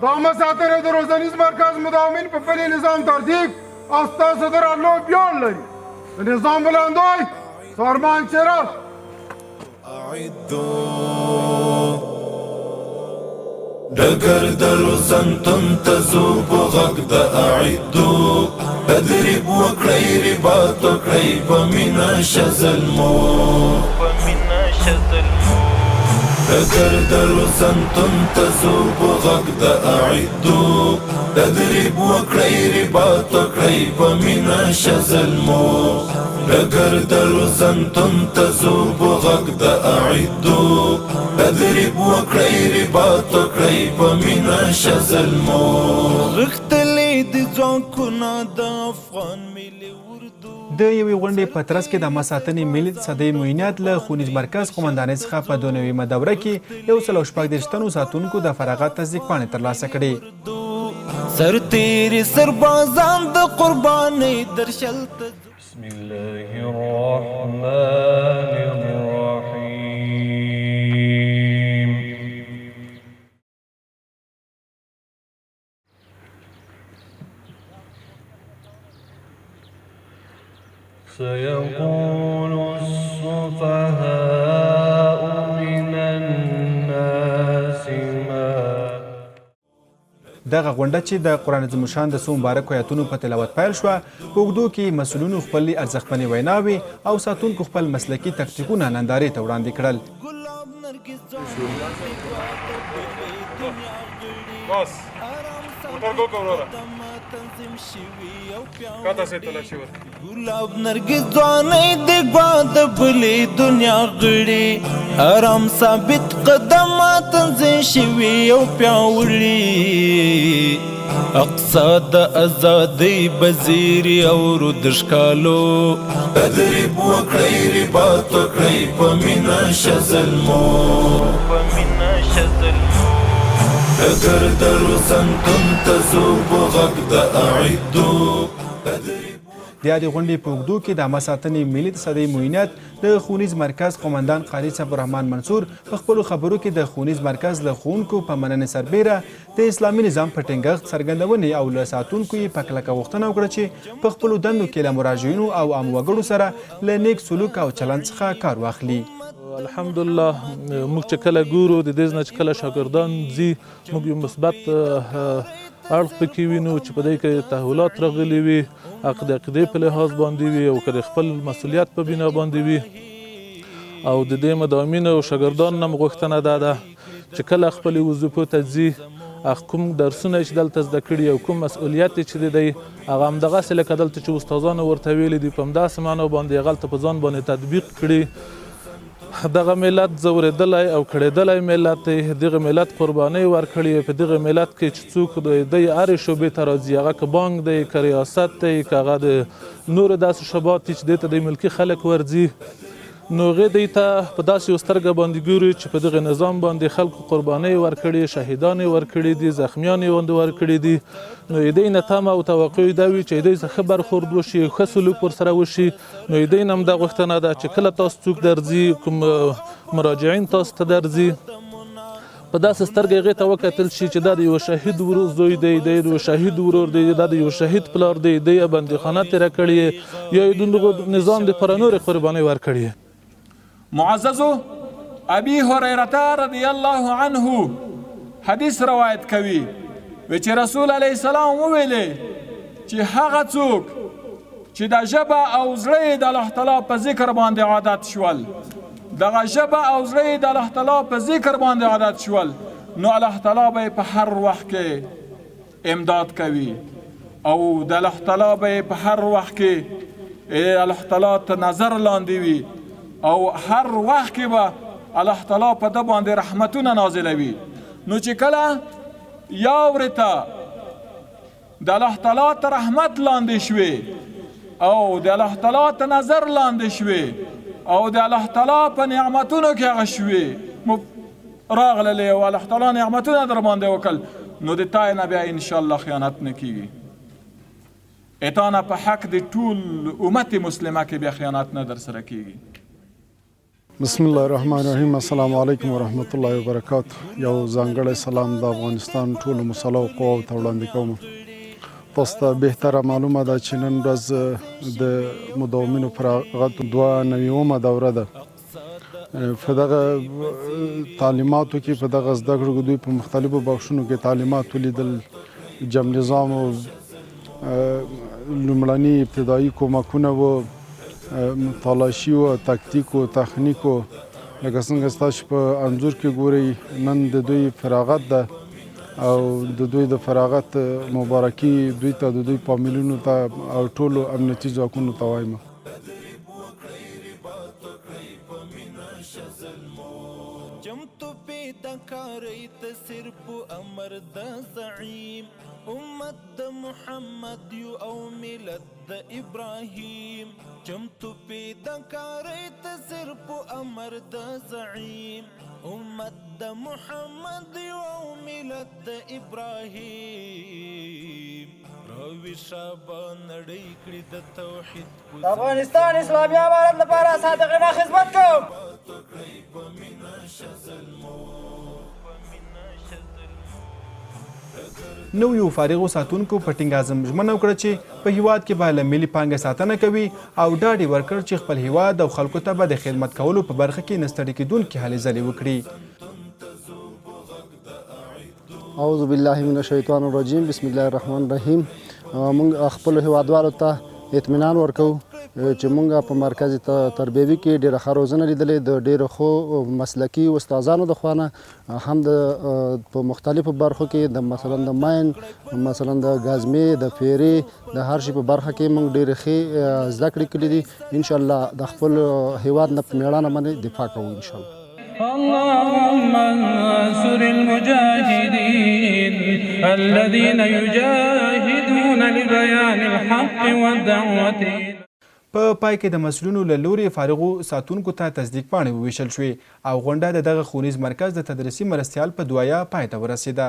دا مساتره د روزنیز مرکز مداومین په پلي نظام ترتیب او ستاسو د راتلو بیان لري. د نظام بلندوی سارمان چراغ دگر در روزنتون تزوب غږ د اعدو تدریب وکړئ رباط وکړئ په مینا شزل مو دگر در روزنتون تزوب غږ د اعدو تدریب وکړئ رباط وکړئ په مینا شزل مو دگر در روزنتون تزوب غږ د اعدو تدریب وکړئ رباط وکړئ په مینا شزل مو غښتلې د ځواکونه د افغان ملي اردو د یوې غونډې په ترڅ کې د عامه ساتنې ملي صدۍ معاینات له ښوونیز مرکز قومندانۍ څخه په 2009 دوره کې 114 تنو ساتونکو د فراغت تصدیق پاڼې ترلاسه کړې. سرتیري سربازان د قربانۍ درشل بسم الله الرحمن الرحيم سيقول السفهاء من الناس ما دغه غونډه چې د قرآن عظیم الشان د څو مبارکو آیاتونو په تلاوت پیل شوه په اوږدو کې مسؤلینو خپلې ارزښتمنې ویناوې او ساتونکو خپل مسلکي تکتیکونه نندارې ته وړاندې کړل. ګلاب نرګس ځوانۍ د ګواد بلې دنیا غړي آرام ثابت قدمات تنظیم شوي او پیاوړي اقصا د ازادۍ بزیري او رودشکالو تدریب وکړئ رباط وکړئ په مینا شزل مو دگر در روزنتون تزوب غږ د اعدو. د یادې غونډې په اوږدو کې د عامه ساتنې ملي صدۍ معاینات د ښوونیز مرکز قومندان قاري صبرالرحمن منصور په خپلو خبرو کې د ښوونیز مرکز له ښوونکو په مننې سربیره د اسلامي نظام په ټینګښت څرګندونې او له ساتونکو یې په کلکه غوښتنه وکړه چې په خپلو دندو کې له مراجعینو او عام وګړو سره له نیک سلوک او چلند څخه کار واخلي. الحمدلله موږ چې کله ګورو د دې نه چې کله شاګردان ځي موږ یو مثبت اړخ پکې وینو چې په دې کې تحولات راغلي وي د عقیدې په لحاظ باندې وي او که د خپل مسؤلیت په بنا باندې وي او د دې مداومینو او شاګردانو نه غوښتنه دا ده چې کله خپلې وظیفو ته ځي کوم درسونه چې دلته زده کړي او کوم مسؤلیت چې دی هغه همدغسې لکه دلته چې استادانو ورته ویلي دي په همداسې معنی باندې هغلته په ځان باندې تطبیق کړي. دغه ملت ځورېدلی او کړېدلی ملت دی دغه ملت قربانۍ ورکړي په دغه ملت کې چې څوک دی هرې شعبې ته راځي هغه که بانک دی که ریاست دی که هغه د نورو داسې شعبات دي چې دې ته د ملکي خلک ورځي نو هغې دوی ته په داسې یو سترګه باندې ګوري چې په دغه نظام باندې خلکو قربانۍ ورکړي شهیدان یې ورکړي دي زخمیان یې ورکړي دي نو دوی نه تمه او توقع دا وي چې دوی څه ښه برخورد وشي ښه سلوک ورسره وشي نو دوی نه هم دا غوښتنه ده چې کله تاسو څوک درځي کوم مراجعین تاسو ته درځي په داسې سترګه هغې ته وکتل شي چې دا د یوه شهید ورور زوی دی د یوه شهید ورور دی دا د یو شهید پلار دی دی یې بندیخانه تېره کړې یا یې د نظام دپاره نورې قربانۍ ورکړې. معززو ابي هريره رضی الله عنه حدیث روایت کوي چې رسول علیه السلام وویلې چې هغه څوک چې د ژبه او زړه د الله تعالی په ذکر باندې عادت شول دغه ژبه او زړه د الله تعالی په ذکر باندې عادت شول نو الله تعالی به په هر وخت کې امداد کوي او د الله تعالی به په هر وخت کې الله تعالی ته نظر لاندې وي او هر وخت کې به الله تعالی په ده باندې رحمتونه نازلوي. نو چې کله یا ورته د الله تعالی ته رحمت لاندې شوې او د الله تعالی ته نظر لاندې شوې او د الله تعالی په نعمتونو کې هغه شوې راغللې او الله تعالی نعمتونه در باندې وکړل نو د تا نه بیا انشاءالله خیانت نه کېږي. اتا نه په حق د ټول امت مسلمه کې بیا خیانت نه در سره کېږي. بسم الله الرحمن الرحیم. السلام علیکم ورحمت الله وبرکاته. یو ځانګړی سلام د افغانستان ټولو مسلو قواو ته وړاندې کوم. تاسو ته بهتره معلومه ده چې نن ورځ د مداومینو فراغت 92مه دوره ده. په دغه تعلیماتو کې په دغه زده کړو کې دوی په مختلفو بخشونو کې تعلیمات ولیدل. جمع نظام او لومړني ابتدایي کومکونه و، تالاشي و، تکتیک و، تخنیک و. لکه څنګه ستاسو په انځور کې ګورئ نن د دوی فراغت ده او د دوی د فراغت مبارکي دوی ته د دوی فامیلونو ته او ټولو امنیتي ځواکونو ته وایم. چمتو پیدا کاری ته صرف امر د زعیم امت د محمد یو او ملت د ابراهیم. چمتو پیدا کاری ته صرف امر د زعیم امت د محمد یو او ملت د ابراهیم. راوي شابه نړۍ کړي د توحید د افغانستان اسلامي امارت لپاره صادقانه خدمت کوم. نویو فارغو ساتونکو په ټینګازم ژمنه وکړه چې په هیواد کې به له ملي پانګې ساتنه کوي او ډاډ یې ورکړ چې خپل هیواد او خلکو ته به د خدمت کولو په برخه کې نه ستړي کېدونکې هلې ځلې وکړي. اعوذ بالله من الشیطان الرجیم. بسم الله الرحمن الرحیم. موږ خپل هیوادوالو ته اطمینان ورکو چې موږ په مرکزي تربیوي کې ډېره ښه روزنه لیدلې د ډېرو ښو مسلکي استادانو د خوا نه، هم په مختلفو برخو کې د مثلا د ماین، مثلا د ګازمې، د فیرې، د هر شي په برخه کې موږ ډېرې ښې زده کړې کړې دي. انشاءالله د خپل هیواد نه په مېړانه باندې دفاع کوو انشاءالله. اللهم انصر المجاهدين الذين يجاهدون لبيان الحق والدعوة. په پای کې د مسؤلینو له لوري فارغو ساتونکو ته تصدیق پاڼې وویشل شوې او غونډه د دغه ښوونیز مرکز د تدریسي مرستیال په دعایا پای ته ورسېده.